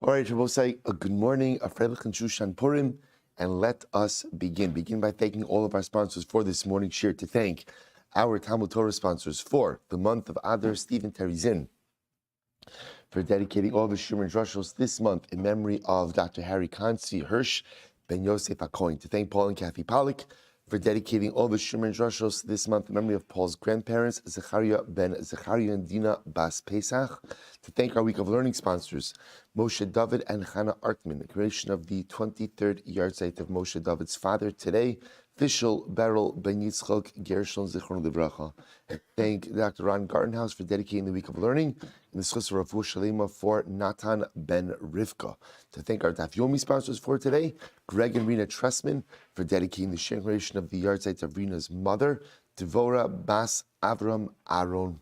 All right, we'll say a good morning, a Freilich and Shushan Purim, and let us begin. Begin by thanking all of our sponsors for this morning's shir. To thank our Talmud Torah sponsors for the month of Adar, Stephen Terizin, for dedicating all the Shumer and Drushos this month in memory of Dr. Harry Kansi Hirsch Ben Yosef HaKohen. To thank Paul and Kathy Pollack for dedicating all the Shumer and Drushos this month in memory of Paul's grandparents, Zechariah Ben Zechariah and Dina Bas Pesach. To thank our Week of Learning sponsors, Moshe David and Chana Artman, the creation of the 23rd yahrzeit of Moshe David's father today, Fishel Beryl Ben Yitzchok Gershon Zichron Livracha. And thank Dr. Ron Gartenhouse for dedicating the Week of Learning and the Schus Rafu Shalema for Natan Ben Rivka. To thank our Daf Yomi sponsors for today, Greg and Rena Tressman for dedicating the creation of the yahrzeit of Rena's mother, Devora Bas Avram Aaron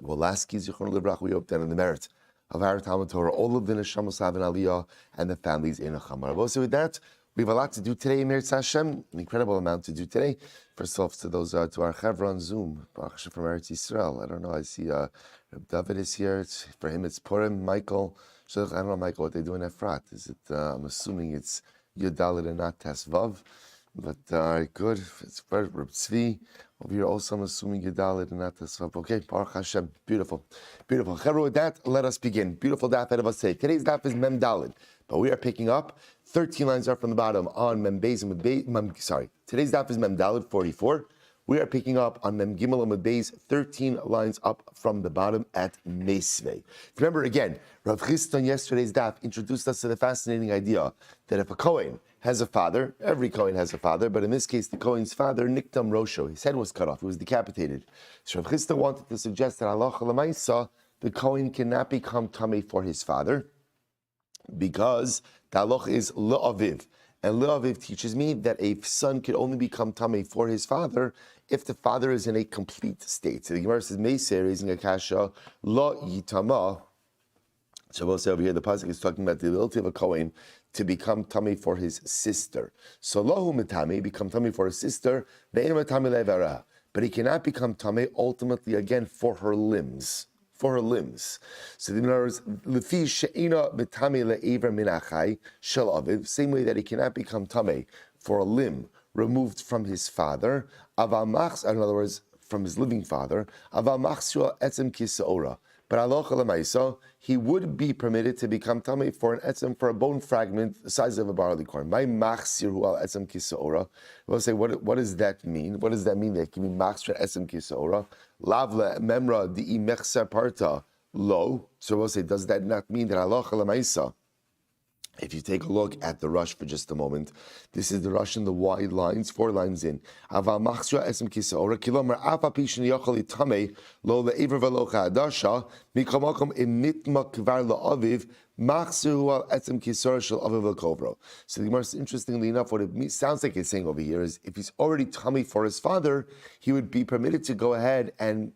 Wolaski Zichron Livracha. We hope that in the merit of our Talmud Torah, all of the Neshamos Havin Aliyah and the families in Achamar. Also with that, we have a lot to do today, Meretz Hashem, an incredible amount to do today. First off, to those to our Chevron on Zoom, Baruch Hashem from Eretz Yisrael. I don't know, I see Reb David is here. For him, it's Purim. Michael, I don't know, Michael, what they do in Efrat. Is it? I'm assuming it's Yud Dalet and not Tesvav. But good. It's for Reb Tzvi. Over here also, I'm assuming Yud Dalet and not Tesvav. Okay, Baruch Hashem. Beautiful. Beautiful. Chevron, with that, let us begin. Beautiful daf ahead of us today. Today's daf is Mem Dalet. But we are picking up 13 lines up from the bottom on Mem Beis and Beis. Today's daf is Mem Dalet 44. We are picking up on Mem Gimel and Beis 13 lines up from the bottom at Mesvei. Remember again, Rav Chisda on yesterday's daf introduced us to the fascinating idea that if a Kohen has a father, every Kohen has a father, but in this case, the Kohen's father, Niktam Rosho, his head was cut off, he was decapitated. So Rav Chisda wanted to suggest that halacha l'maisa, the Kohen cannot become tamei for his father, because the halacha is le'aviv. And le'aviv teaches me that a son can only become tamei for his father if the father is in a complete state. So the Gemara says, Meisei, raising a kasha, lo yitama. So we'll say over here, the pasuk is talking about the ability of a Kohen to become tamei for his sister. So lohu mitami, become tamei for his sister, ve'enu mitami le'vera. But he cannot become tamei ultimately again for her limbs. For her limbs. So the Gemara is lefi she'ina mitame le'ever min achai shel aviv. Same way that he cannot become tamei for a limb removed from his father. Aval machs, in other words, from his living father. Aval machsua etzem kisaora. But halacha l'maisa, he would be permitted to become tamei for an etzem, for a bone fragment the size of a barley corn. My machsir hu al etzem kisaora. We'll say, what does that mean? What does that mean? That can be machsir etzem kisaora. Lavle memra di mechser parta lo. So we'll say, does that not mean that halacha l'maisa? If you take a look at the rush for just a moment, this is the rush in the wide lines, 4 lines in. Aval machsua esem kisaora kilomar afa pishin yochali tamei lo le'ever velocha adasha mikomakom imitma kvar la'aviv machsu al etzem kisaora shel aviv lekovro. So the Gemara, interestingly enough, what it sounds like it's saying over here is if he's already tamei for his father, he would be permitted to go ahead and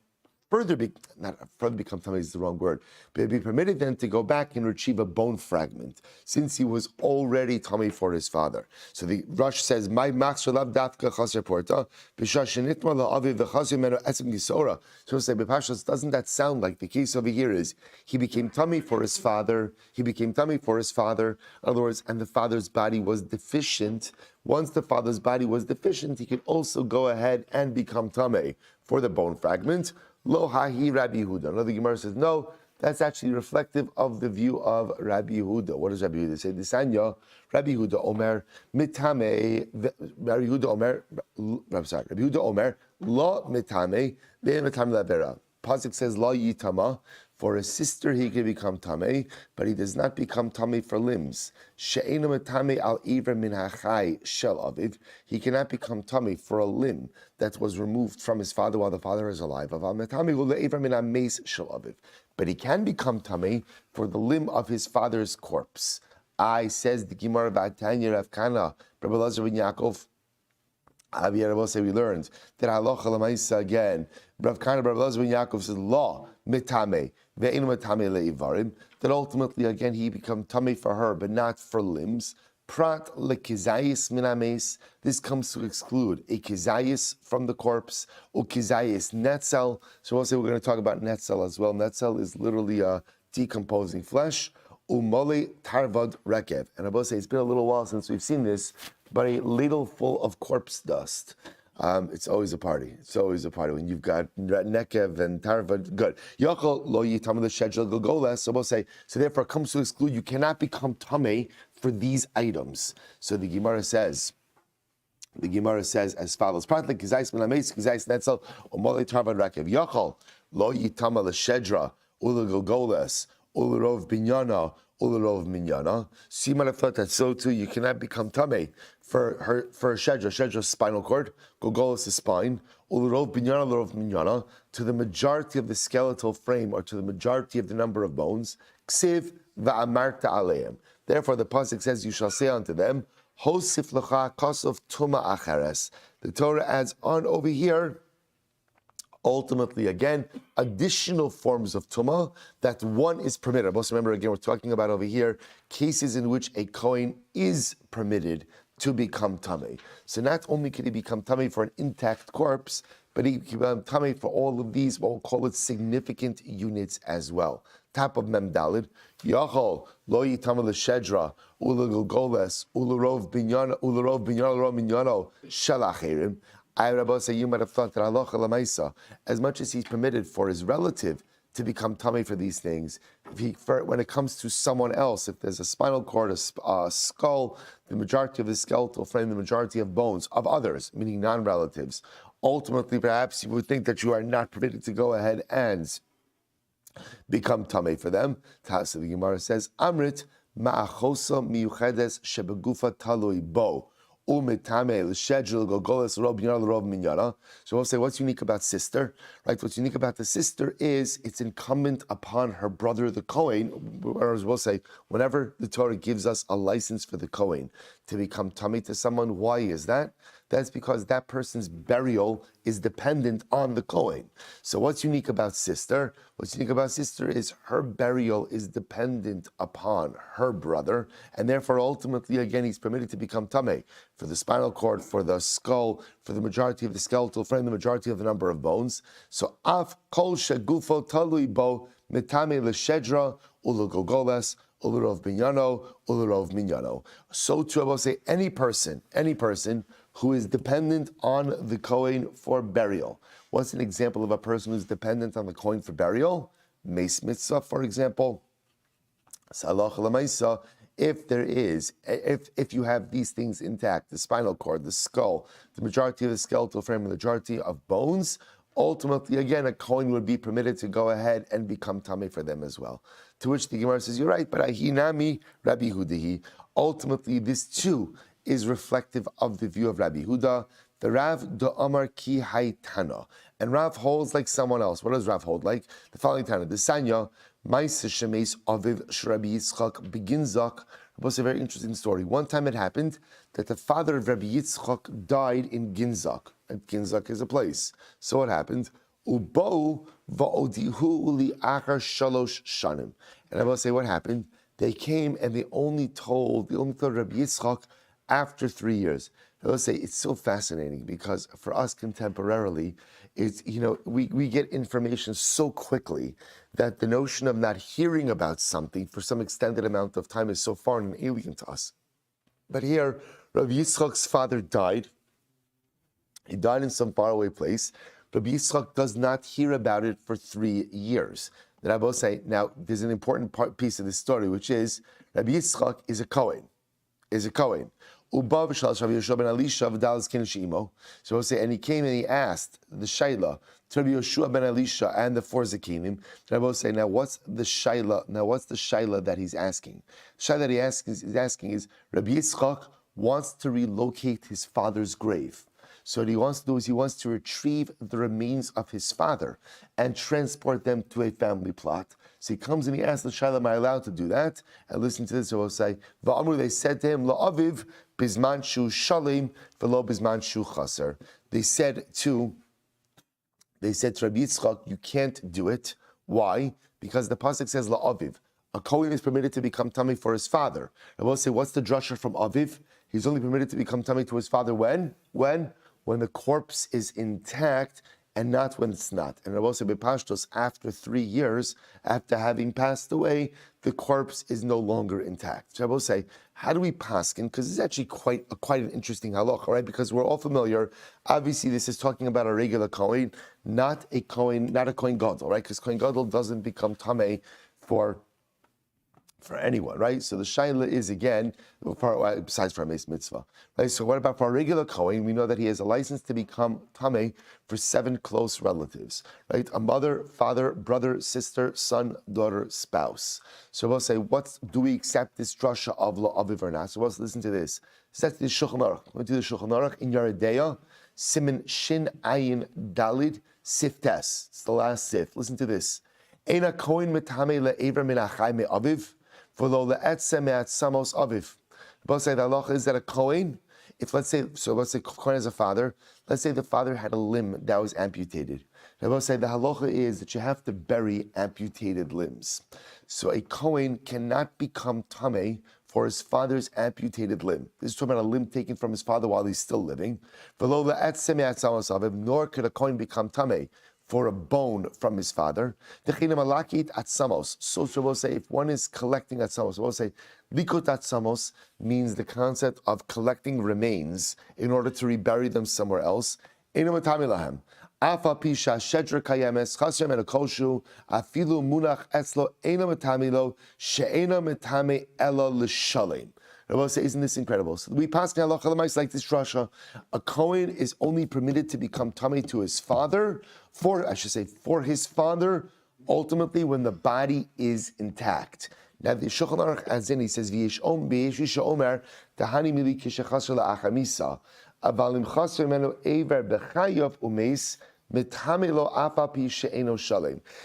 further become tamei is the wrong word, but it'd be permitted then to go back and retrieve a bone fragment, since he was already tamei for his father. So the Rush says, "My max lav dafka chaser porta b'shashenitma la'aviv v'chaser meno etzem gisora." So say, "B'pashas, doesn't that sound like the case over here is he became tamei for his father? He became tamei for his father. In other words, and the father's body was deficient. Once the father's body was deficient, he could also go ahead and become tamei for the bone fragment." Lo hahi Rabbi Yehuda. Another Gemara says, no, that's actually reflective of the view of Rabbi Yehuda. What does Rabbi Yehuda say? Disanya, Rabbi Yehuda Omer, mitame, Rabbi Yehuda Omer, Rabbi Yehuda Omer, lo mitame, ve mitame lavera. Pasuk says, lo yitama. For a sister, he can become tamei, but he does not become tamei for limbs. She'ena metame al iver min hachai shel aviv. He cannot become tamei for a limb that was removed from his father while the father is alive. Aval metame hu le'iver min hameis shel aviv. But he can become tamei for the limb of his father's corpse. I says the Gemara Vatanya Rav Kana, Rabbi Lazar ben Yaakov. We learned that halacha l'maisa again. Rav Kana, Rabbi Lazar ben Yaakov says law mitame ve'inu mitame le'ivarim. That ultimately again he become tamei for her, but not for limbs. Prat lekizayis minames. This comes to exclude a kizayis from the corpse, or kizayis netzel. So we'll say we're going to talk about netzel as well. Netzel is literally decomposing flesh. umoli tarvad rekev. And I will say it's been a little while since we've seen this, but a ladle full of corpse dust. It's always a party. It's always a party when you've got nekev and tarvad. Good. Yachol lo yitam l'shedra gogoles. So we'll say. So therefore, it comes to exclude. You cannot become tamei for these items. So the Gemara says. The Gemara says as follows: Pratlik gizais melameis gizais netzel umoli tarvad rekev. Yachol lo yitam l'shedra ula gogoles ula rov binyana. Ularov minyana. So you might have thought that so too. You cannot become tamei for a shedra. Shedra spinal cord. Gogolis is spine. Ularov binyana, ularov minyana. To the majority of the skeletal frame, or to the majority of the number of bones. Ksiv va'amarta aleim. Therefore, the pasuk says, "You shall say unto them, Hosif lecha kosov tuma acheres." The Torah adds on over here. Ultimately, again, additional forms of tumah that one is permitted. Also remember, again, we're talking about over here cases in which a kohen is permitted to become tamei. So not only can he become tamei for an intact corpse, but he can become tamei for all of these, what we'll call it, significant units as well. Top of Mem Dalid, Yachol lo yitamel l'shedra ula golgoles ula rov binyana minyano shalacherim. I Rabbi say you might have thought that halacha lamaisa, as much as he's permitted for his relative to become tamei for these things, when it comes to someone else, if there's a spinal cord, a skull, the majority of the skeletal frame, the majority of bones of others, meaning non-relatives, ultimately perhaps you would think that you are not permitted to go ahead and become tamei for them. So the Gemara says, Amrit ma'achosa miyuchedes shebegufa talui bo. So we'll say what's unique about sister, right? What's unique about the sister is it's incumbent upon her brother, the Kohen, whereas we'll say whenever the Torah gives us a license for the Kohen to become tamei to someone, why is that? That's because that person's burial is dependent on the Kohen. So what's unique about sister? What's unique about sister is her burial is dependent upon her brother, and therefore ultimately, again, he's permitted to become tamei for the spinal cord, for the skull, for the majority of the skeletal frame, the majority of the number of bones. So af kol shegufo talui bo mitame l'shedra ulagogoles ularov binyano ularov minyano. So too, I will say any person who is dependent on the Kohen for burial. What's an example of a person who's dependent on the Kohen for burial? Meis mitzvah, for example. Salach l'maisa. If you have these things intact, the spinal cord, the skull, the majority of the skeletal frame, the majority of bones, ultimately, again, a Kohen would be permitted to go ahead and become tamei for them as well. To which the Gemara says, you're right, but ahinami Rabbi Hudahi. Ultimately, this too is reflective of the view of Rabbi Huda. The Rav do Amar ki haytana. And Rav holds like someone else. What does Rav hold like? The following Tana. The Sanya, Maisa Shemes Aviv Shrabi Yitzchak Beginzak. It was a very interesting story. One time it happened that the father of Rabbi Yitzchak died in Ginzak. And Ginzak is a place. So what happened? Ubo va'odihu li achar shalosh shanim. And I will say what happened. They came and they only told Rabbi Yitzchak after 3 years. I will say it's so fascinating because for us contemporarily, it's we get information so quickly that the notion of not hearing about something for some extended amount of time is so foreign and alien to us. But here, Rabbi Yitzchak's father died. He died in some faraway place. Rabbi Yitzchak does not hear about it for 3 years. Then I will say, now there's an important piece of this story, which is Rabbi Yitzchak is a Kohen. So we'll say, and he came and he asked the Shaila to Rabbi Yoshua ben Elisha and the four Zakinim. And I will say, now what's the Shaila that he's asking? The Shaila that he's asking is Rabbi Yitzchak wants to relocate his father's grave. So what he wants to do is he wants to retrieve the remains of his father and transport them to a family plot. So he comes and he asks the Shaila, am I allowed to do that? And listen to this, so we'll say, Va'amru, they said to him, La'aviv bizman shu shalim v'lo bizman shu chaser. They said to Rabbi Yitzchak, you can't do it. Why? Because the pasuk says La'aviv. A Kohen is permitted to become tamei for his father. And we'll say, what's the drasha from Aviv? He's only permitted to become tamei to his father when the corpse is intact and not when it's not. And Rabbi say b'pashtos, after 3 years, after having passed away, the corpse is no longer intact. So Rabbi say, how do we paskin? Because it's actually quite an interesting halacha, right? Because we're all familiar. Obviously, this is talking about a regular kohen, not a kohen gadol, right? Because kohen gadol doesn't become tamei for anyone, right? So the shaila is again, besides for a mace mitzvah, right? So what about for a regular kohen? We know that he has a license to become tamei for 7 close relatives, right? A mother, father, brother, sister, son, daughter, spouse. So we'll say, do we accept this drasha of la aviv or not? So let's listen to this. That's the Shulchan Aruch. We'll do the Shulchan Aruch in Yeredeya, Siman Shin Ayin Dalid Siftes. It's the last sif. Listen to this. Eina kohen metame le'ever min achai me'aviv. For lo le'etzem me'atzamos aviv. Both say the halacha is that a kohen, let's say kohen has a father. Let's say the father had a limb that was amputated. Both say the halacha is that you have to bury amputated limbs. So a kohen cannot become tamei for his father's amputated limb. This is talking about a limb taken from his father while he's still living. Nor could a kohen become tamei for a bone from his father. So we'll say if one is collecting atzamos, we'll say likut atzamos means the concept of collecting remains in order to rebury them somewhere else. Afa pisha shedra kayemes chashem and koshu afilu munach etzlo ena metamilo she'ena metame ela l'shalim. Rabbi say, isn't this incredible? So we pass halacha l'mais like this drasha. A kohen is only permitted to become tamei to his father, for his father, ultimately when the body is intact. Now the Shulchan Aruch adds in, he says, v'yesh omer tahani mili kishachasher la'achamisa avalim chaser menu ever b'chayav umeis.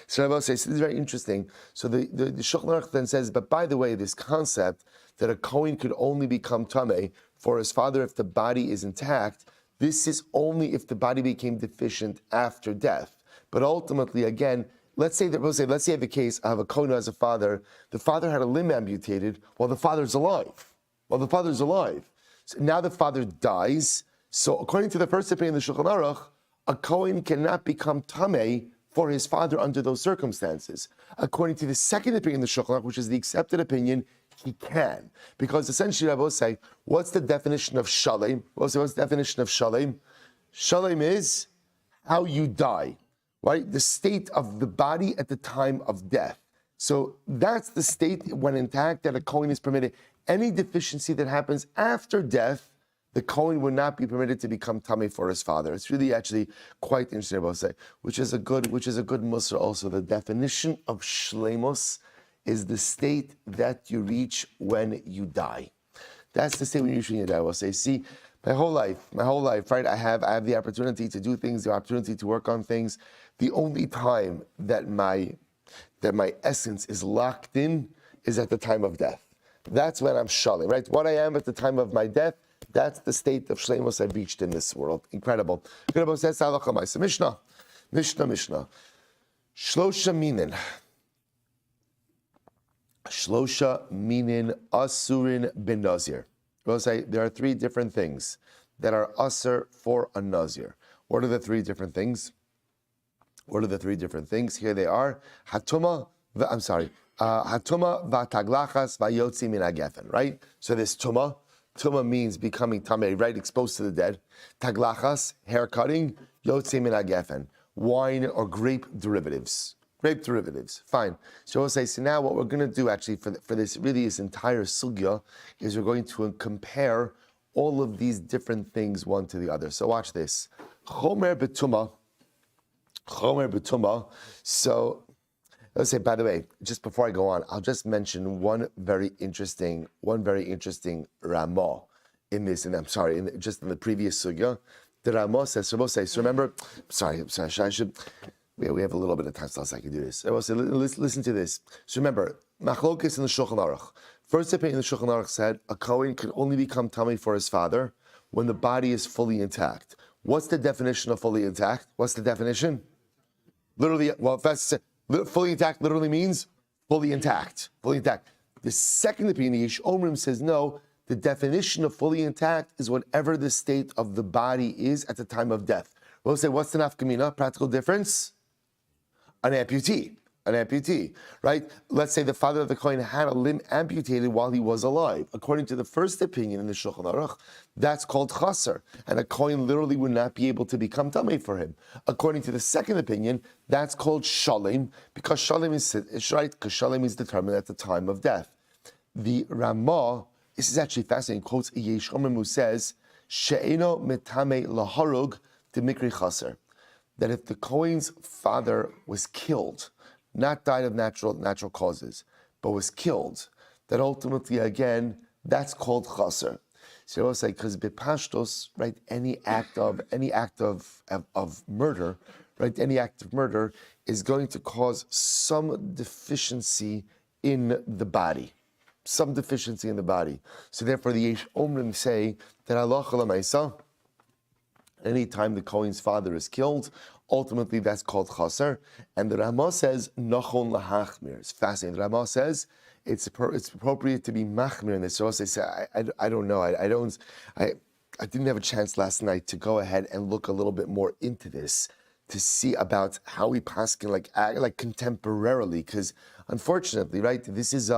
So Rabbi says, this is very interesting. So the Shulchan Aruch then says, but by the way, this concept that a kohen could only become tamei for his father if the body is intact, this is only if the body became deficient after death. But ultimately, again, let's say I have a case, I have a kohen who has a father, the father had a limb amputated while the father's alive. So now the father dies. So according to the first opinion of the Shulchan Aruch, a kohen cannot become tamei for his father under those circumstances. According to the second opinion of the Shulchan Aruch, which is the accepted opinion, he can. Because essentially, I will say, what's the definition of shalem? What's the definition of shalem? Shalem is how you die, right? The state of the body at the time of death. So that's the state when intact that a kohen is permitted. Any deficiency that happens after death, the kohen would not be permitted to become tamei for his father. It's really actually quite interesting, I will say, which is a good musar also. The definition of shleimus is the state that you reach when you die. That's the state when you reach when you die. I will say, see, my whole life, right? I have the opportunity to do things, the opportunity to work on things. The only time that my essence is locked in is at the time of death. That's when I'm shalom, right? What I am at the time of my death, that's the state of shleimus I've reached in this world. Incredible. Mishnah. Shlosha minin asurin ben Nazir. We'll say there are 3 different things that are asur for a Nazir. What are the 3 different things? Here they are. Hatuma v'taglachas v'yotzi min hagefen. Right. So this tuma means becoming tamei, right, exposed to the dead. Taglachas, hair cutting. Yotzi min hagefen, wine or grape derivatives. Fine. So we'll say, so now what we're going to do actually for this entire sugya is we're going to compare all of these different things one to the other. So watch this. Chomer betuma. So let's say, by the way, just before I go on, I'll just mention one very interesting Ramah in this, and just in the previous sugya. The Ramah says, so remember, we have a little bit of time, so I can do this. I will say, listen to this. So remember, machlokes in the Shulchan Aruch. First opinion in the Shulchan Aruch said a kohen can only become tamei for his father when the body is fully intact. What's the definition of fully intact? What's the definition? Literally, fully intact literally means fully intact. The second opinion, the Yesh Omrim, says no. The definition of fully intact is whatever the state of the body is at the time of death. We'll say, what's the nafkamina? Practical difference? An amputee, right? Let's say the father of the Kohen had a limb amputated while he was alive. According to the first opinion in the Shulchan Aruch, that's called chaser, and a Kohen literally would not be able to become tamei for him. According to the second opinion, that's called shalem, because shalem is right, because shalem is determined at the time of death. The Ramah, this is actually fascinating, quotes a Yesh Omer who says, she'eno metame laharug demikri chaser, that if the Kohen's father was killed, not died of natural causes, but was killed, that ultimately, again, that's called chaser. So I will say, because bepashtos, right, any act of murder, right, any act of murder is going to cause some deficiency in the body. Some deficiency in the body. So therefore, the Yesh Omrim say that halacha l'maisa, anytime the Kohen's father is killed, ultimately that's called chaser. And the Ramah says nachon lahachmir. It's fascinating. The Ramah says it's appropriate to be machmir in this. So I say I don't know. I didn't have a chance last night to go ahead and look a little bit more into this to see about how we paskin like contemporarily, because unfortunately, right, this is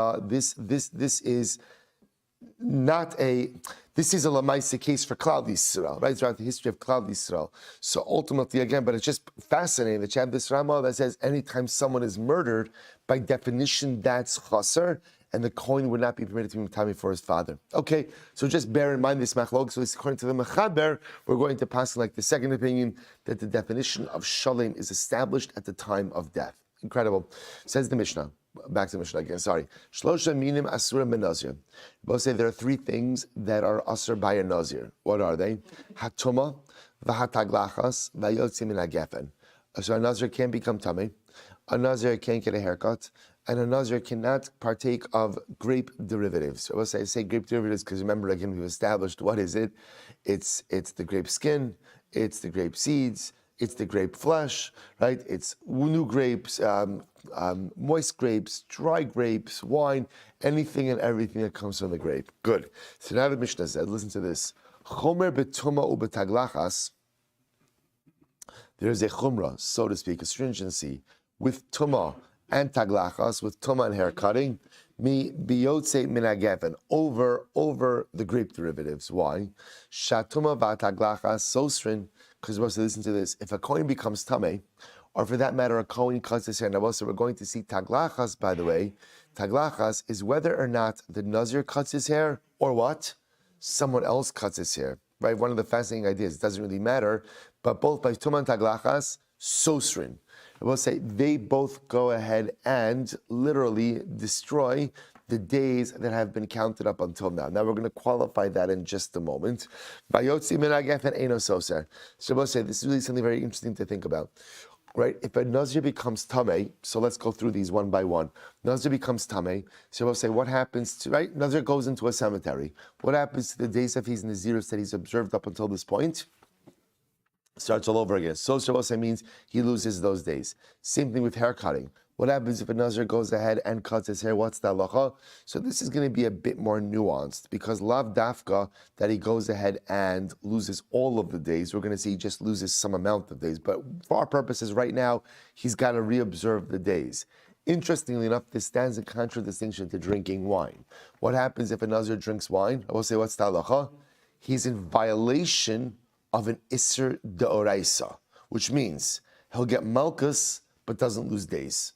not a. This is a Lamaisa case for Klal Yisrael, right? Throughout the history of Klal Yisrael. So ultimately, again, but it's just fascinating that you have this Ramah that says anytime someone is murdered, by definition, that's chaser, and the Kohen would not be permitted to be matami for his father. Okay, so just bear in mind this machlok. So according to the Mechaber, we're going to pass like the second opinion that the definition of shalem is established at the time of death. Incredible. Says the Mishnah. Back to the Mishnah again, sorry. Shlosha minim asura ben Nazir. Both say there are three things that are asur by a Nazir. What are they? Hatuma, v'hataglachas, v'yotzi min hagefen. So a Nazir can't become tummy, a Nazir can't get a haircut, and a Nazir cannot partake of grape derivatives. I will say grape derivatives because remember, again, we've established what is it? It's the grape skin, it's the grape seeds, it's the grape flesh, right? It's new grapes, moist grapes, dry grapes, wine, anything and everything that comes from the grape. Good. So now the Mishnah said, listen to this. Chomer betuma ubetaglachas. There's a chumrah, so to speak, a stringency with tuma and taglachas, with tuma and hair cutting, mi biyotze minagefen, over the grape derivatives. Why? Shatuma v'taglachas sosrin. Because we're supposed to listen to this. If a Kohen becomes tamei, or for that matter, a Kohen cuts his hair. Now, also, we're going to see taglachas, by the way. Taglachas is whether or not the Nazir cuts his hair, or what? Someone else cuts his hair. Right? One of the fascinating ideas. It doesn't really matter. But both by Tumah and taglachas, sosrin. I will say they both go ahead and literally destroy the days that have been counted up until now. Now we're going to qualify that in just a moment. So we'll say this is really something very interesting to think about. Right? If a Nazir becomes tamei, so let's go through these one by one. Nazir becomes tamei, so we'll say what happens to, right? Nazir goes into a cemetery. What happens to the days of his Nazirus that he's observed up until this point? Starts all over again. So Shabbos means he loses those days. Same thing with hair cutting. What happens if a Nazir goes ahead and cuts his hair? What's the halacha? So this is going to be a bit more nuanced because lav dafka that he goes ahead and loses all of the days. We're going to see he just loses some amount of days. But for our purposes right now, he's got to reobserve the days. Interestingly enough, this stands in contradistinction to drinking wine. What happens if a Nazir drinks wine? I will say, what's the halacha? He's in violation of an Isser Deoraisa, which means he'll get malchus but doesn't lose days.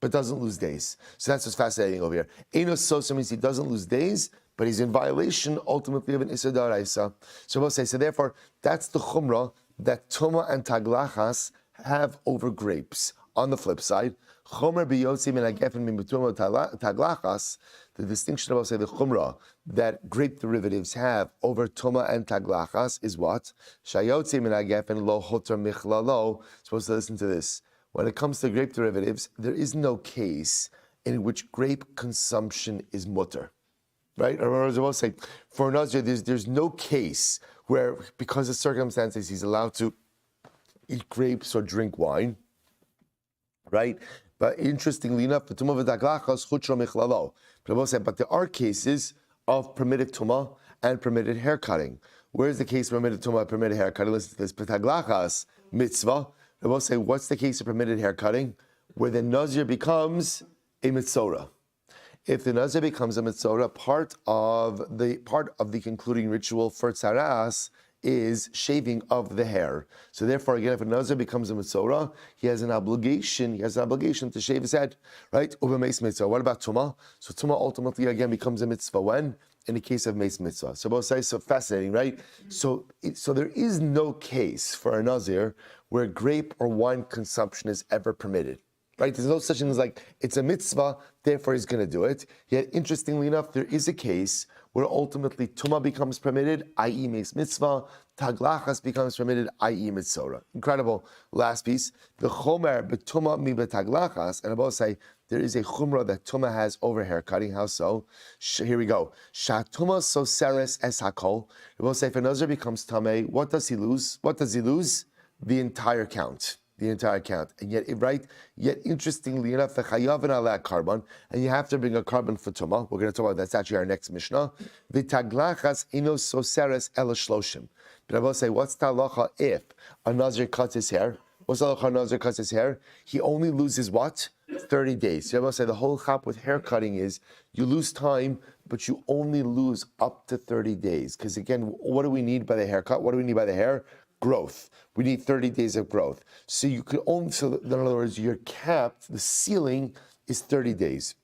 So that's what's fascinating over here. Enos Sosa means he doesn't lose days, but he's in violation ultimately of an Isser Deoraisa. So we'll say, so therefore, that's the chumrah that Tuma and Taglachas have over grapes. On the flip side, Chomer biyotzi min hagefen min betuma taglachas, the distinction of, say, the chumrah that grape derivatives have over tuma and taglachas is what? Shayotzi min hagefen lo hoter michlalo. Supposed to listen to this. When it comes to grape derivatives, there is no case in which grape consumption is mutter. Right? Or as I will say, for Nazir, there's no case where, because of circumstances, he's allowed to eat grapes or drink wine. Right? But interestingly enough, but there are cases of permitted tumah and permitted hair cutting. Where's the case permitted tumah, permitted haircutting? Listen to this. Petaglachas mitzvah. I will say, what's the case of permitted haircutting? Where the Nazir becomes a mitzorah. If the Nazir becomes a mitzorah, part of the concluding ritual for tzaras is shaving of the hair. So therefore, again, if a Nazir becomes a mitzorah, he has an obligation to shave his head, right? Uba meis mitzvah. What about tumah? So tumah ultimately again becomes a mitzvah when? In the case of meis mitzvah. So both sides, so fascinating, right? So there is no case for a Nazir where grape or wine consumption is ever permitted. Right? There's no such thing as like, it's a mitzvah, therefore he's going to do it. Yet, interestingly enough, there is a case where ultimately tumah becomes permitted, i.e. meis mitzvah, taglachas becomes permitted, i.e. mitzorah. Incredible. Last piece. The chomer betumah mi betaglachas, and I both say, there is a chumrah that tumah has over haircutting. How so? Here we go. Shatuma soseres es hakol. I both say, if a nazir becomes tameh, what does he lose? What does he lose? The entire count. The entire count. And yet, right? Yet, interestingly enough, the chayav and ala carbon, and you have to bring a carbon for tumah. We're going to talk about that's actually our next mishnah. The taglachas ino soseres el shloshim. But I will say, what's the halacha if a nazir cuts his hair? What's the halacha? A nazir cuts his hair. He only loses what? 30 days. So I will say the whole chap with hair cutting is you lose time, but you only lose up to 30 days. Because again, what do we need by the haircut? What do we need by the hair? Growth. We need 30 days of growth. So you could only, so in other words, you're capped, the ceiling is 30 days.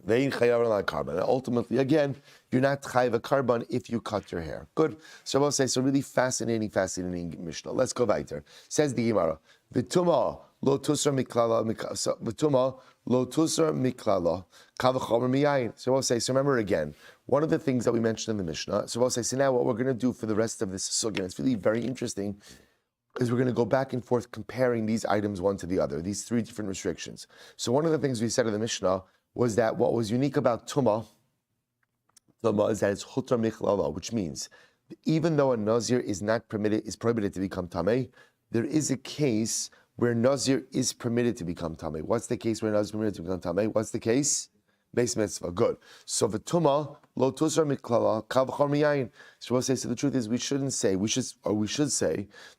And ultimately, again, you're not chayav a carbon if you cut your hair. Good. So I will say, so really fascinating Mishnah. Let's go weiter. Says the Gemara, V'tumah lo tusar miklala, v'tumah lo tusar miklala, kavachomer miyayin. So I will say, so remember again, one of the things that we mentioned in the Mishnah, so I'll say, so now what we're going to do for the rest of this sugya, it's really very interesting, is we're going to go back and forth comparing these items one to the other, these three different restrictions. So one of the things we said in the Mishnah was that what was unique about tumah is that it's chutra michlala, which means even though a nazir is prohibited to become tameh, there is a case where nazir is permitted to become tameh. What's the case where nazir is permitted to become tameh? What's the case? Meis mitzvah. Good. So v'tumah lo tusar miklala kavchar miyayin. So we'll say, so the truth is we should say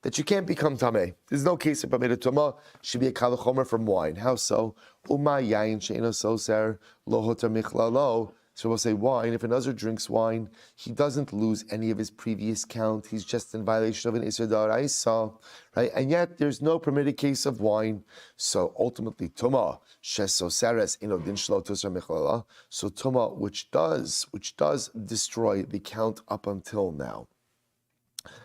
that you can't become tameh. There's no case of permitted tumah should be a kavachomer from wine. How so? Uma yayin she'eno soser lo hotar miklalo. So we'll say wine. If a nazir drinks wine, he doesn't lose any of his previous count. He's just in violation of an Isser D'Oraisa, right? And yet there's no permitted case of wine. So ultimately, tumah shesoseres ino din shlo tusar michlala. So tumah, which does destroy the count up until now.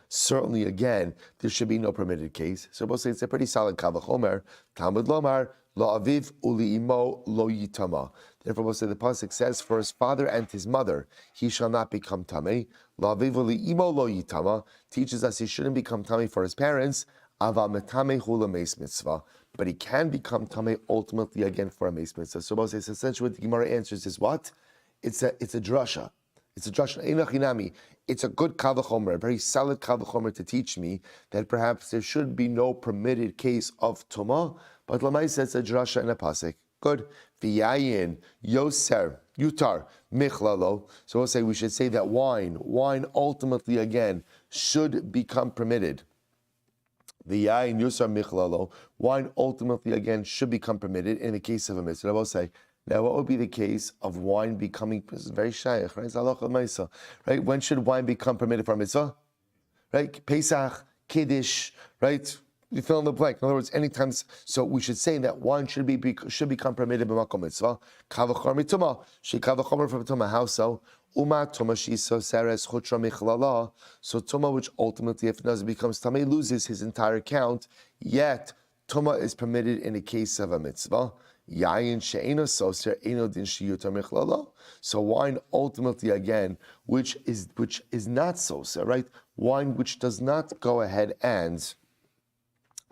Certainly, again, there should be no permitted case. So we'll say it's a pretty solid kavachomer. Talmud lomar lo aviv uli imo lo yitama. Therefore, we'll say the pasuk says, for his father and his mother, he shall not become tamei. Lo aviv uli imo lo yitama teaches us he shouldn't become tamei for his parents. Ava metame hula meis mitzvah. But he can become tamei ultimately again for a meis mitzvah. So we'll say essentially what the Gemara answers is what? It's a drasha. It's a drasha. Einachinami. It's a good kavachomer, a very solid kavachomer to teach me that perhaps there should be no permitted case of tumah, but Lamai says a drasha and a pasuk. Good. V'yayin yoser yutar michlalo. So we'll say we should say that wine ultimately again should become permitted. V'yayin yoser michlalo. Wine ultimately again should become permitted in the case of a mitzvah. We'll say. Now, what would be the case of wine becoming, this is very shaykh, right? It's halacha maisa, right? When should wine become permitted for a mitzvah? Right? Pesach, Kiddush, right? You fill in the blank. In other words, anytime, so we should say that wine should become permitted b'makom mitzvah. Kavachor mituma, she kavachor from tuma. How so? Uma tuma shiso seres chutra michlala. So tuma, which ultimately, if nazir becomes tamei, loses his entire count. Yet tuma is permitted in the case of a mitzvah. Yayin she'eno soser eno din shiyutar michlala. So wine ultimately again, which is not soser, right? Wine which does not go ahead and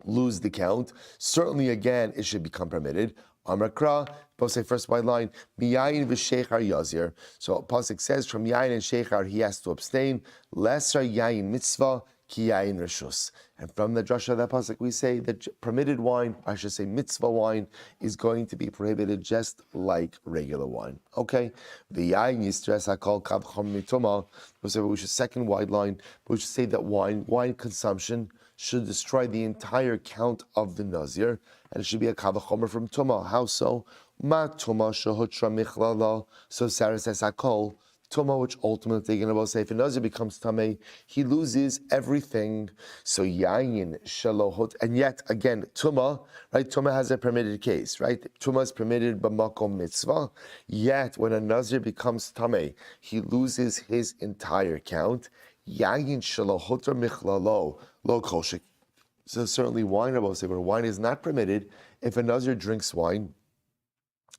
lose the count. Certainly again, it should become permitted. Amrakra, Pasuk first white line, miyayin v'sheichar yazir. So Pasuk says from yayin and sheichar he has to abstain. Lesser yayin mitzvah. ki yain reshus. And from the drasha of that pasuk, we say that permitted wine, I should say mitzvah wine, is going to be prohibited just like regular wine. Okay? The yain yistres hakol kav chom mitoma. We should second wide line, but we should say that wine consumption should destroy the entire count of the Nazir, and it should be a kavachomer from Tumah. How so? Ma Tumah shehutra michlala. So Sarah says hakol. Tumah, which ultimately, going to say, if a Nazir becomes Tameh, he loses everything. So Yayin Shalohot, and yet again, Tumah, right? Tumah has a permitted case, right? Tumah is permitted b'makom mitzvah. Yet when a Nazir becomes Tameh, he loses his entire count. Yayin Shalohotra Michlalo Lo Koshik. So certainly wine, I will say, where wine is not permitted, if a Nazir drinks wine,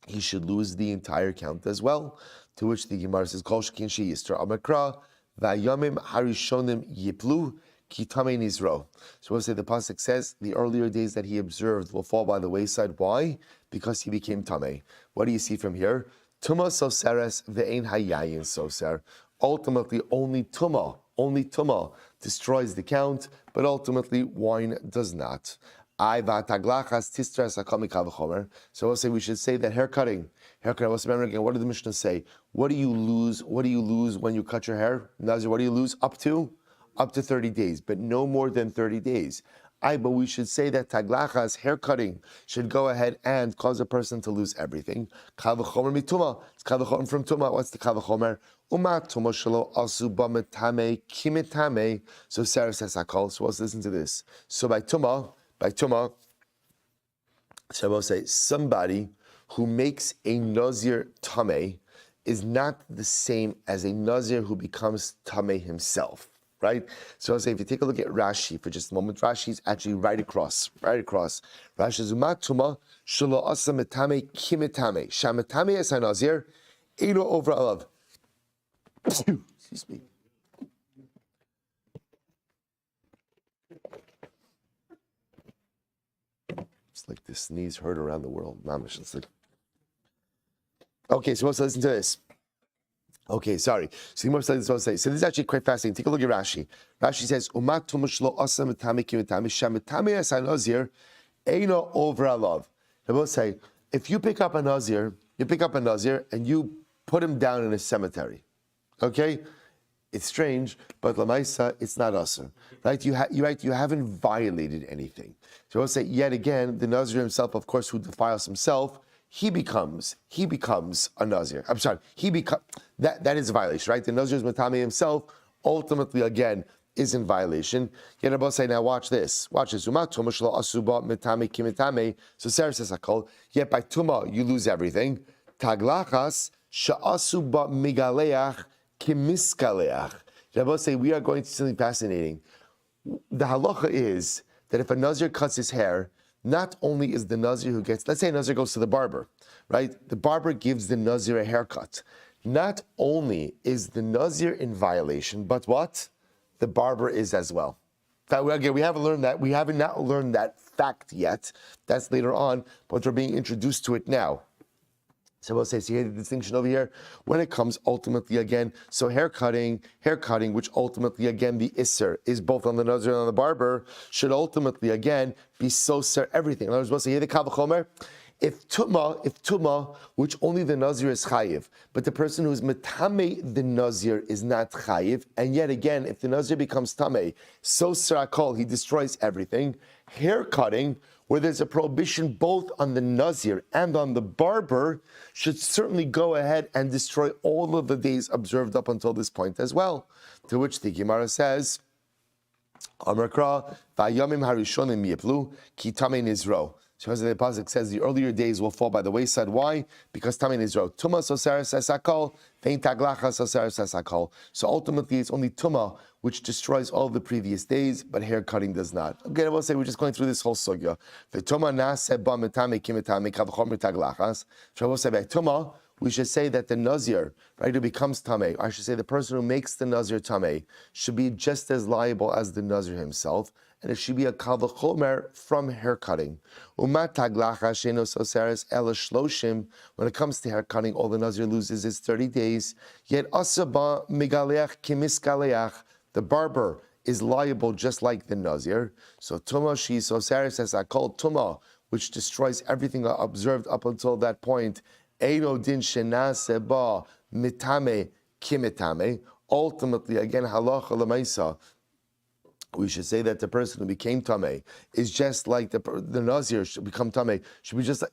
he should lose the entire count as well. To which the Gemara says, Kol shekin sheyistra amakra va'yamim harishonim yiplu ki tamei nizro. So we'll say the pasuk says the earlier days that he observed will fall by the wayside. Why? Because he became tamei. What do you see from here? Tuma soseres ve'ein hayayin soser. Ultimately, only tuma destroys the count, but ultimately wine does not. So we'll say we should say that haircutting. Let's remember again. What did the Mishnah say? What do you lose? What do you lose when you cut your hair? Nazir, what do you lose? Up to 30 days, but no more than 30 days. But we should say that taglachas, haircutting, should go ahead and cause a person to lose everything. Kavachomer mituma. It's kavachomer from tuma. What's the kavachomer? Umat tuma shelo asu bametame kimetame. So Sarah says hakol. So let's listen to this. So by tuma, so I will say somebody who makes a Nazir tameh is not the same as a Nazir who becomes tameh himself, right? So I'll say if you take a look at Rashi for just a moment, Rashi is actually right across. Rashi says, Umat tuma shelo asa metame kimetame. Shametame es ha-Nazir, eino over alav. Excuse me. It's like the sneeze heard around the world. Mamish. It's like... Okay, so let's listen to this. Okay, sorry. So the more studies say. So this is actually quite fascinating. Take a look at Rashi. Rashi says, "Umat tumashlo asam etame kimetame shametame es ha-Nazir eino over alav." They both say, if you pick up a Nazir and you put him down in a cemetery, okay? It's strange, but lamaisa, it's not asur, right? You haven't violated anything. So I'll say yet again, the Nazir himself, of course, who defiles himself, he becomes a Nazir. I'm sorry, that is a violation, right? The Nazir is matame himself, ultimately again is in violation. Yet I'll say, now watch this. Watch this. So Sarah says hakol. Yet by tuma you lose everything. Taglachas sha'asuba migaleach. Rabbi say we are going to something fascinating. The halacha is that if a Nazir cuts his hair, not only is the Nazir who gets, let's say a Nazir goes to the barber, right? The barber gives the Nazir a haircut. Not only is the Nazir in violation, but what? The barber is as well. Again, we haven't learned that. We haven't not learned that fact yet. That's later on, but we're being introduced to it now. So we'll say, see the distinction over here when it comes ultimately again. So haircutting, which ultimately again the isser is both on the Nazir and on the barber, should again be soser everything. In other words, we'll say, the kavachomer. If tuma, which only the Nazir is chayiv, but the person who's metame the Nazir is not chayiv, and yet again, if the Nazir becomes tameh, so sarakol, he destroys everything. Haircutting, where there's a prohibition both on the Nazir and on the barber, should certainly go ahead and destroy all of the days observed up until this point as well. To which the Gemara says, Amrakra, va'yamim harishonim yiplu, ki tameh nizro. So as the pasuk says, the earlier days will fall by the wayside. Why? Because tamei nizro. Tuma soser sesakol, vein taglacha soser sesakol. So ultimately, it's only tuma which destroys all the previous days, but hair cutting does not. Okay, I will say we're just going through this whole sugya. The tuma naseh ba metame kimetame kavchom taglachas. So I will say by tuma, we should say that the Nazir, right, who becomes tamei, I should say the person who makes the Nazir tamei, should be just as liable as the Nazir himself, and it should be a kal v'chomer from haircutting. Umat taglacha sheino soseres ela shloshim. When it comes to haircutting, all the Nazir loses is 30 days. Yet asaba migaleach kimiskaleach. The barber is liable just like the Nazir. So Tumah she soseres as I call Tumah, which destroys everything observed up until that point. Eino din shenase ba mitame kimitame. Ultimately, again, halacha lemaisa, we should say that the person who became tamei is just like the Nazir should become tamei, should be just like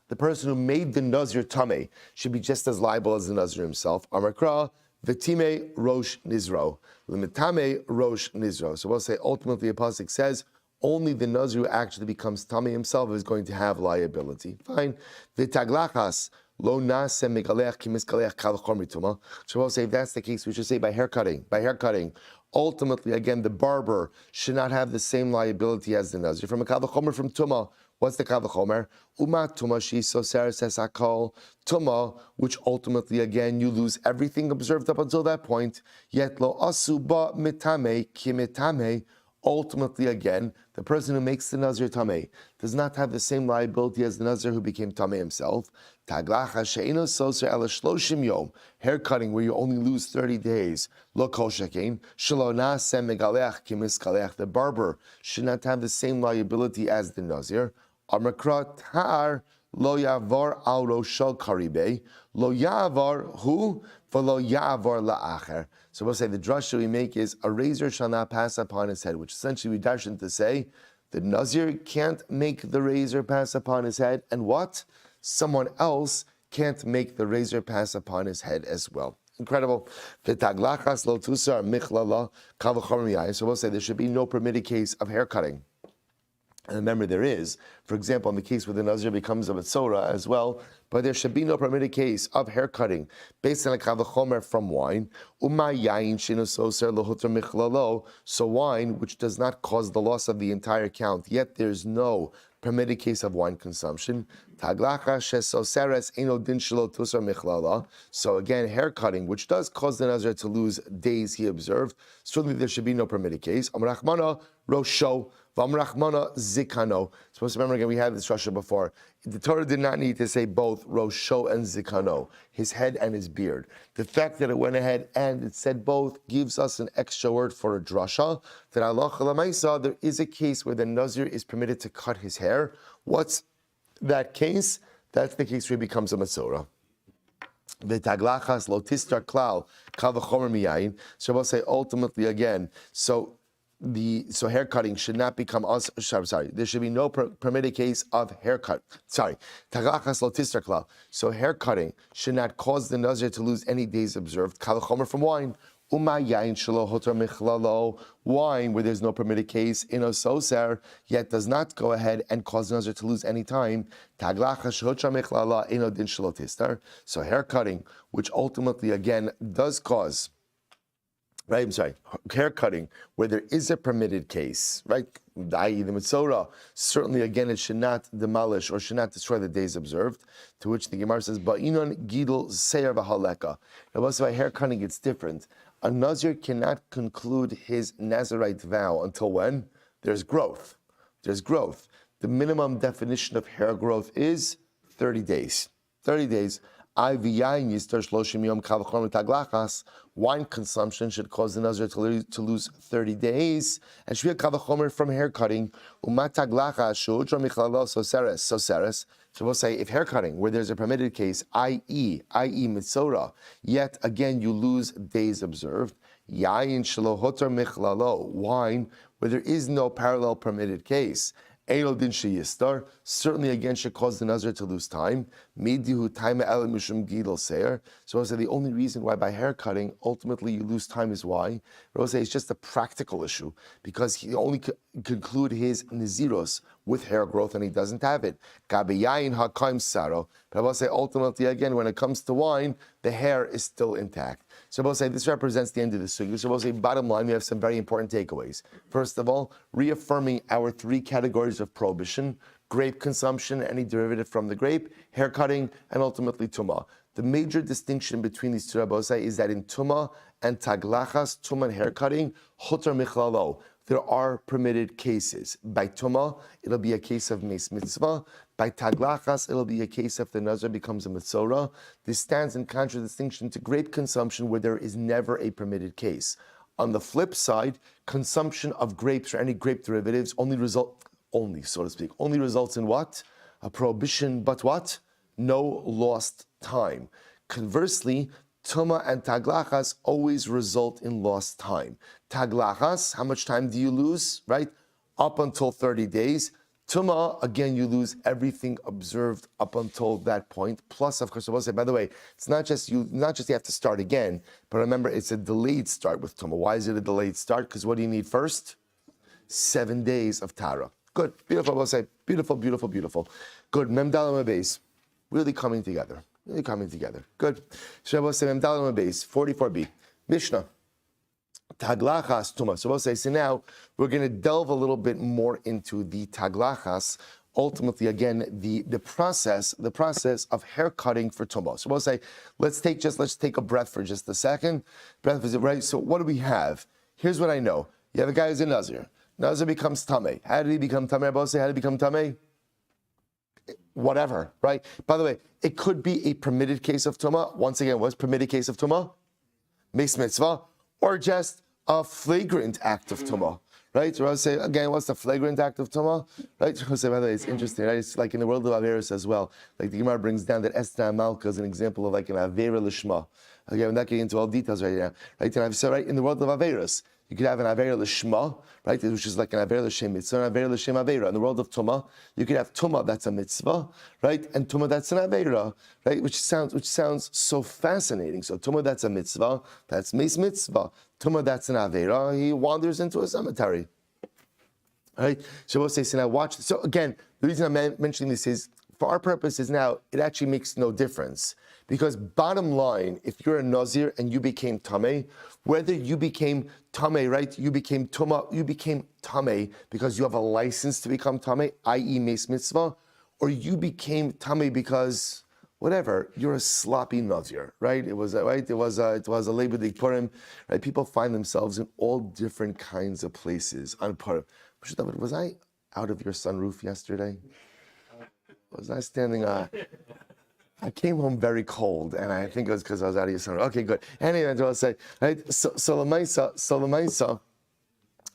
the person who made the Nazir tamei should be just as liable as the Nazir himself. Amakra v'time rosh nizro, limitame rosh nizro. So we'll say ultimately a pasuk says only the Nazir who actually becomes tamei himself is going to have liability. Fine. V'taglachas lo nase megalech kimiskalech kal chomri tuma. So we'll say if that's the case, we should say by haircutting. By haircutting. Ultimately, again, the barber should not have the same liability as the Nazir. From a kal v'chomer from Tumah, what's the kal v'chomer? Uma Tumah she soser says akol Tumah, which ultimately, again, you lose everything observed up until that point. Yet lo asu ba mitame ki mitame. Ultimately, again, the person who makes the Nazir tamei does not have the same liability as the Nazir who became tamei himself. Taglacha she'ino soser ela shloshim yom, haircutting where you only lose 30 days. Lo kol shekein shelo na'aseh megalech ki miskalech. The barber should not have the same liability as the Nazir. Amakra tar lo yavar al roshal karibei lo yavar hu v'lo yavar la'acher. So we'll say the drasha we make is a razor shall not pass upon his head, which essentially we darshan to say the Nazir can't make the razor pass upon his head, and what? Someone else can't make the razor pass upon his head as well. Incredible. So we'll say there should be no permitted case of haircutting. And remember, there is, for example, in the case where the Nazir becomes a Metzora as well, but there should be no permitted case of haircutting based on a kal v'chomer from wine. So wine, which does not cause the loss of the entire count, yet there's no permitted case of wine consumption. So again, haircutting, which does cause the Nazir to lose days he observed, certainly there should be no permitted case. Rosho, Vamrachmana Zikano. Supposed to remember again, we had this Rasha before. The Torah did not need to say both Rosho and Zikano, his head and his beard. The fact that it went ahead and it said both gives us an extra word for a drasha. That Allah Lamaisa, there is a case where the Nazir is permitted to cut his hair. What's that case? That's the case where he becomes a Matzora. V'taglachas lo tistar klal kal v'chomer miyayin. So we'll say ultimately again, so haircutting should not become us. Sorry, there should be no permitted case of haircut. Sorry, tagachas lo tistar klal. So haircutting should not cause the Nazir to lose any days observed. Kal v'chomer from wine. Wine where there's no permitted case in a soser, yet does not go ahead and cause the Nazir to lose any time. So haircutting, which ultimately again does cause, right? I'm sorry, haircutting where there is a permitted case, right? I.e. the Metzora, certainly again it should not demolish or should not destroy the days observed. To which the Gemara says, Ba'inon gidol seir v'haleka. Now, also by haircutting, it's different. A Nazir cannot conclude his Nazirite vow until when? There's growth. There's growth. The minimum definition of hair growth is 30 days. 30 days. Wine consumption should cause the Nazir to lose 30 days. And shvia kavachomer from haircutting. So we'll say if haircutting, where there's a permitted case, i.e. Metzora, yet again you lose days observed. Yayin shalohotar michlalo, wine, where there is no parallel permitted case. Certainly again should cause the Nazir to lose time. So I'll say the only reason why by hair cutting ultimately you lose time is why? I'll say it's just a practical issue because he only conclude his Naziros with hair growth and he doesn't have it. But I will say ultimately again when it comes to wine, the hair is still intact. So we'll say this represents the end of the sugya. So we'll say bottom line, we have some very important takeaways. First of all, reaffirming our three categories of prohibition: grape consumption, any derivative from the grape, hair cutting, and ultimately tumah. The major distinction between these two rabbosai is that in tumah and taglachas, tumah and hair cutting, chotar michlalo, there are permitted cases. By tumah, it'll be a case of meis mitzvah. By taglachas, it'll be a case if the Nazir becomes a metzora. This stands in contradistinction to grape consumption where there is never a permitted case. On the flip side, consumption of grapes or any grape derivatives only results in what? A prohibition, but what? No lost time. Conversely, Tuma and Taglachas always result in lost time. Taglachas, how much time do you lose, right? Up until 30 days. Tuma, again, you lose everything observed up until that point. Plus, of course, I will say, by the way, it's not just you have to start again, but remember, it's a delayed start with Tuma. Why is it a delayed start? Because what do you need first? 7 days of Tara. Good, beautiful, I will say, beautiful, beautiful, beautiful. Good, Memdalam Abayz, really coming together. Really coming together. Good. Shabbos Memdalam Abayz, 44b. Mishnah. Taglachas Tuma. So we'll say, so now we're going to delve a little bit more into the Taglachas. Ultimately, again, the process of hair cutting for Tuma. So we'll say, let's take a breath for just a second. Right? So what do we have? Here's what I know. You have a guy who's a Nazir. Nazir becomes Tameh. How did he become Tameh? I'll say, how did he become Tameh? Whatever, right? By the way, it could be a permitted case of Tuma. Once again, what's permitted case of Tuma? Meis mitzvah. Or just a flagrant act of Tuma, right? So I'll say, again, what's the flagrant act of Tuma? Right? So by the way, it's interesting, right? It's like in the world of Averis as well. Like the Gemara brings down that Esther Malka is an example of like an Avera Lishma. Okay, I'm not getting into all details right now. Right? And I've said, right, in the world of Averis, you could have an Avera Lishma, right, which is like an Avera L'Shem Mitzvah, an Avera L'Shem Avera. In the world of Tuma, you could have Tuma that's a Mitzvah, right, and Tuma that's an Avera, right, which sounds so fascinating. So Tuma that's a Mitzvah, that's Meis Mitzvah. Tuma that's an Avera, he wanders into a cemetery. Right? So we'll say, so now watch. So again, the reason I'm mentioning this is, for our purposes now, it actually makes no difference. Because bottom line, if you're a Nazir and you became Tameh, whether you became Tameh, right, you became Tameh because you have a license to become Tameh, i.e. Meis Mitzvah, or you became Tameh because, whatever, you're a sloppy Nazir, right? It was a Labor Day Purim, right? People find themselves in all different kinds of places on Purim. Was I out of your sunroof yesterday? Was I standing? I came home very cold, and I think it was because I was out of your sunroof. Okay, good. Anyway, I'll say, right? So Lamaisa,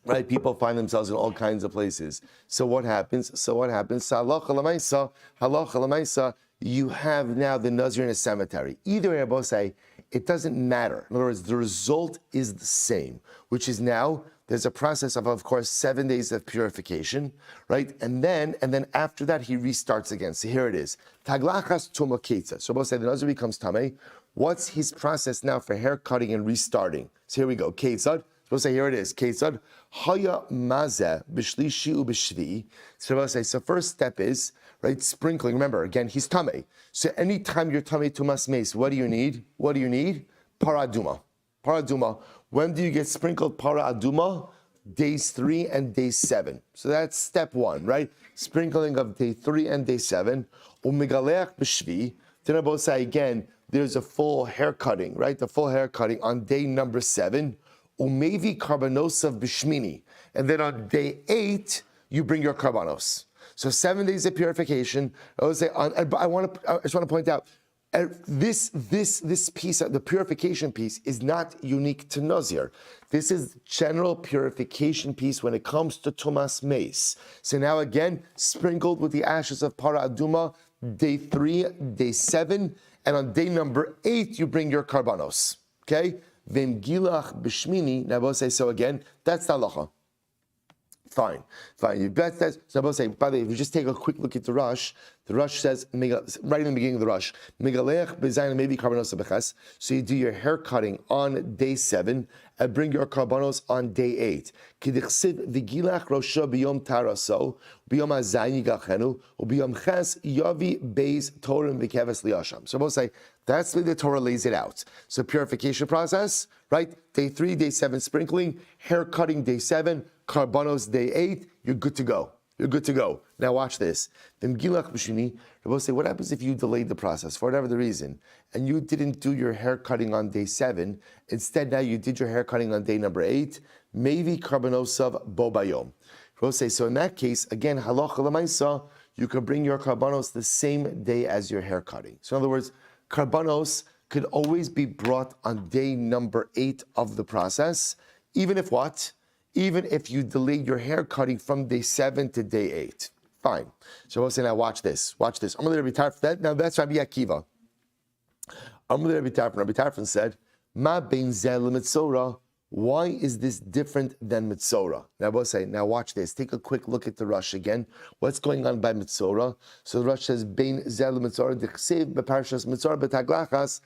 right? People find themselves in all kinds of places. So what happens? Halacha Lamaisa, you have now the Nazir in a cemetery. Either way, I both say, it doesn't matter. In other words, the result is the same, which is now there's a process of course, 7 days of purification, right? And then after that, he restarts again. So here it is. Taglachas Tuma Ketza. So both say the Nazir becomes Tameh. What's his process now for hair cutting and restarting? So here we go. Ketzad. So we'll say, here it is. Ketzad. Haya mazeh b'shlishi u'b'shvi. So we'll say, so first step is, right, sprinkling. Remember, again, he's Tameh. So anytime you're Tameh Tumas Meis, what do you need? Paraduma. Paraduma. When do you get sprinkled Paraduma? Days 3 and day 7. So that's step 1, right? Sprinkling of day 3 and day 7. Umigaleach b'shvi. Then I both say again, there's a full hair cutting, right? The full hair cutting on day number 7. Umevi karbanos b'shmini. And then on day 8, you bring your karbanos. So 7 days of purification. I would say, I just want to point out, this piece, the purification piece, is not unique to Nazir. This is general purification piece when it comes to Tumas Meis. So now again, sprinkled with the ashes of Para Aduma, day 3, day 7, and on day number 8, you bring your karbanos. Okay? Vem gilach b'shmini. Now, I will say so again. That's the halacha. Fine. You bet that. So I will say, by the way, if you just take a quick look at the Rush says, right in the beginning of the Rush, maybe karbanos bechas. So you do your hair cutting on day 7 and bring your karbanos on day 8. Kidichsiv v'gilach rosho b'yom taraso b'yom hazayin yigachenu u'b'yom ches yavi beis torim v'keves liyasham. So I will say, that's the way the Torah lays it out. So purification process, right? Day 3, day 7 sprinkling, hair cutting day 7, karbanos day 8, you're good to go. Now watch this. Then gilach b'shini, Rabbi say, what happens if you delayed the process for whatever the reason, and you didn't do your hair cutting on day 7, instead now you did your hair cutting on day number 8, maybe karbanosov bo bayom. Rabbi say, so in that case, again, halacha l'maisa, you can bring your karbanos the same day as your hair cutting. So in other words, karbanos could always be brought on day number 8 of the process, Even if what? Even if you delay your hair cutting from day 7 to day 8. Fine. So we'll say, now watch this. Watch this. I'm going to be tired for that. Now that's Rabbi Akiva. I'm going to be tired. Rabbi Tarfon said, Ma bein zeh l'mitzora. Why is this different than Mitzora? Now we'll say, now watch this. Take a quick look at the Rush again. What's going on by Mitzora? So the Rush says, Bein zeh l'mitzora d'chsev b'parshas Mitzora b'taglachas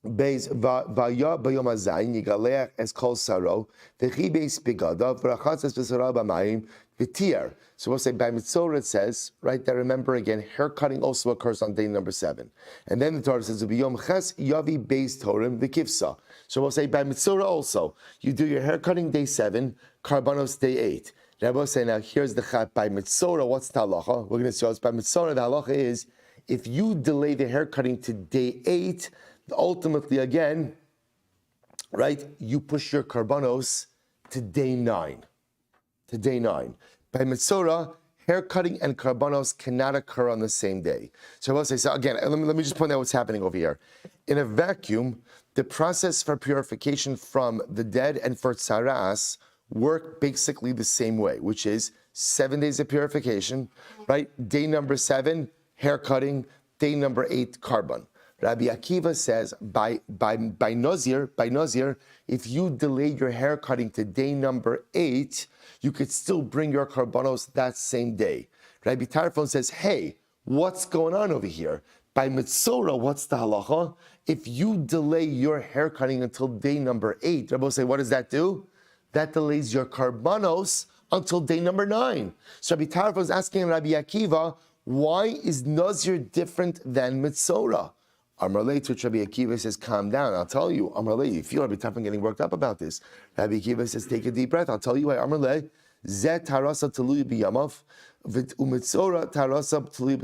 Beis vaya bayom hazayin yigaleach es kol saro v'chi beis bigadav v'rachatzes v'sara b'mayim v'tier. So we'll say by Mitzora it says, right there, remember again, hair cutting also occurs on day number 7. And then the Torah says, v'yom ches yavi beis torim v'kivsa. So we'll say by Mitzora also, you do your hair cutting day 7, karbanos day 8. Now we'll say, now here's the chat by Mitzora, what's the halacha? We're going to see what's by Mitzora. The halacha is, if you delay the hair cutting to day 8, ultimately, again, right, you push your karbanos to day 9. To day 9. By Mitzora, hair cutting and karbanos cannot occur on the same day. So I will say, so again, let me just point out what's happening over here. In a vacuum, the process for purification from the dead and for tzaras work basically the same way, which is 7 days of purification, right? Day number 7, hair cutting. Day number 8, carbon. Rabbi Akiva says, by Nazir, if you delay your hair cutting to day number 8, you could still bring your karbanos that same day. Rabbi Tarfon says, hey, what's going on over here? By Mitzora, what's the halacha? If you delay your hair cutting until day number 8, Rabbi will say, what does that do? That delays your karbanos until day number 9. So Rabbi Tarfon is asking Rabbi Akiva, why is Nazir different than Mitzora? Amrlei to Rabbi Akiva says, calm down. I'll tell you, Amrlei, you feel Rabbi Tarfon getting worked up about this. Rabbi Akiva says, take a deep breath. I'll tell you why. Amrlei, Zeh tarasa tului b'yamav, u'mitzora tarasa tului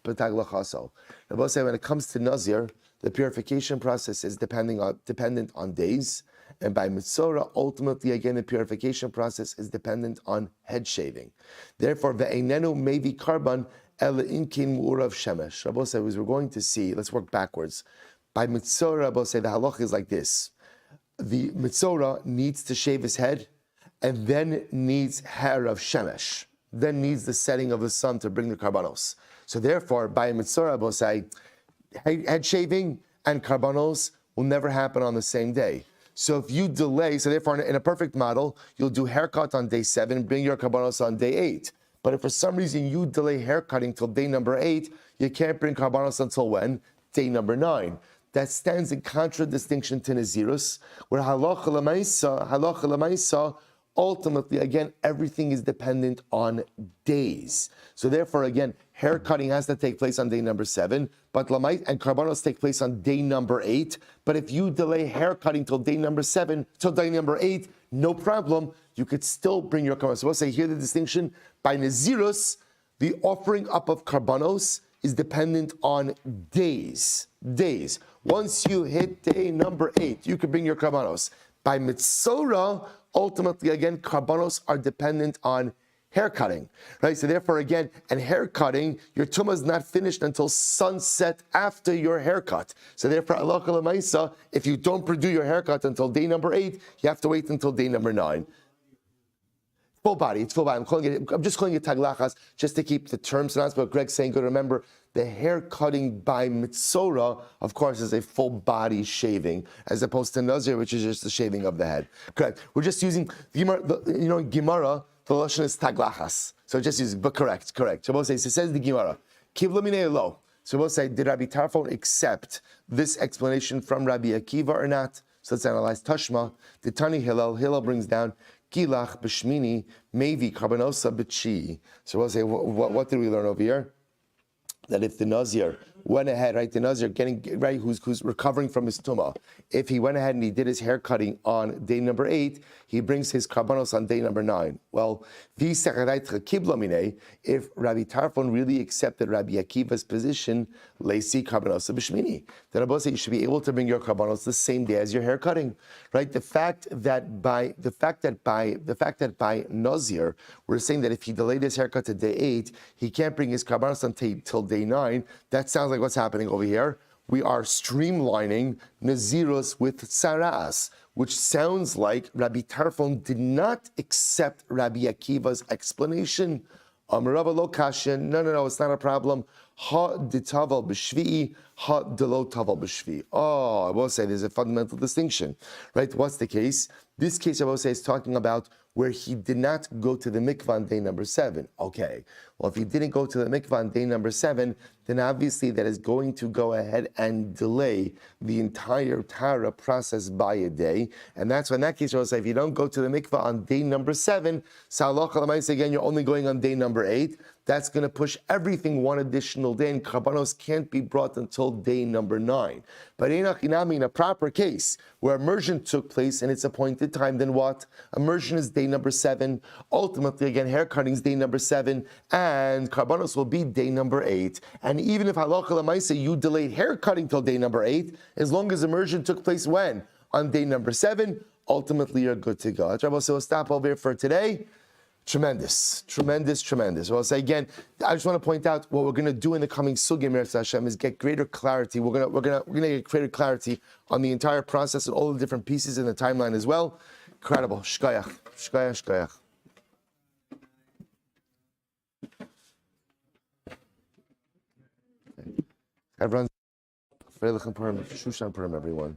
b'taglachaso. Rabbi say, when it comes to Nazir, the purification process is dependent on days, and by Mitzora, ultimately, again, the purification process is dependent on head shaving. Therefore, ve'einenu mevi karban ela inkin mu'urav shemesh. Rabbi said, as we're going to see, let's work backwards. By Mitzora, Rabbi said, the halacha is like this. The Mitzora needs to shave his head, and then needs hair of shemesh, then needs the setting of the sun to bring the karbanos. So therefore, by Mitzora, Rabbi say, head shaving and karbanos will never happen on the same day. So if you delay, so therefore in a perfect model, you'll do haircut on day 7, bring your karbanos on day 8. But if for some reason you delay haircutting till day number 8, you can't bring karbanos until when? Day number 9. That stands in contradistinction to Nazirus, where halacha l'maisa, ultimately, again, everything is dependent on days. So therefore, again, hair cutting has to take place on day number 7, but lamait and karbanos take place on day number 8. But if you delay hair cutting till day number 7, till day number 8, no problem. You could still bring your karbanos. So we'll say here the distinction. By Nazirus, the offering up of karbanos is dependent on days. Days. Once you hit day number 8, you can bring your karbanos. By Mitzora, ultimately, again, karbanos are dependent on hair cutting, right? So therefore, again, and hair cutting, your tumah is not finished until sunset after your haircut. So therefore, halacha l'maisa, if you don't do your haircut until day number 8, you have to wait until day number 9. Full body, it's full body. I'm just calling it taglachas just to keep the terms announced. But Greg's saying, good, remember, the hair cutting by Mitzora, of course, is a full body shaving, as opposed to Nazir, which is just the shaving of the head. Correct. We're just using Gemara, Gemara, the lashon is taglachas. So just use, but correct. So we'll say, so it says the Gemara, kivla minei lo. So we'll say, did Rabbi Tarfon accept this explanation from Rabbi Akiva or not? So let's analyze Tashma. The Tani Hillel brings down, Gilach b'shmini mevi karbanosa b'chi. So we'll say, what did we learn over here? That if the Nazir went ahead, right, the Nazir who's recovering from his tumah, if he went ahead and he did his hair cutting on day number 8, he brings his karbanos on day number 9. Well, if Rabbi Tarfon really accepted Rabbi Akiva's position, leisi karbanos b'shmini, then Rabbi said you should be able to bring your karbanos the same day as your hair cutting, right? The fact that by Nazir, we're saying that if he delayed his haircut to day 8, he can't bring his karbanos until day 9. That sounds like what's happening over here. we are streamlining Nazirus with Tsaras, which sounds like Rabbi Tarfon did not accept Rabbi Akiva's explanation. Rava lo kashin. No, it's not a problem. Ha ditaval b'shvi'i, ha delo taval b'shvi'i. Oh, I will say there's a fundamental distinction, right? What's the case? This case, I will say, is talking about where he did not go to the mikvah on day number 7. Okay, well, if he didn't go to the mikvah on day number 7, then obviously that is going to go ahead and delay the entire Tara process by a day. And that's why in that case, I will say, if you don't go to the mikvah on day number 7, Sa'aloch Alamais, again, you're only going on day number 8. That's going to push everything one additional day, and karbanos can't be brought until day number 9. But in a proper case, where immersion took place in its appointed time, then what? Immersion is day number 7. Ultimately, again, haircutting is day number 7, and karbanos will be day number 8. And even if halacha l'maisa you delayed haircutting till day number 8, as long as immersion took place when? On day number 7, ultimately you're good to go. So we'll stop over here for today. Tremendous. Well, I'll say again, I just want to point out what we're going to do in the coming sugim, Eretz Hashem, is get greater clarity. We're going to get greater clarity on the entire process and all the different pieces in the timeline as well. Incredible. Shkayach. Everyone, Shushan Purim, everyone.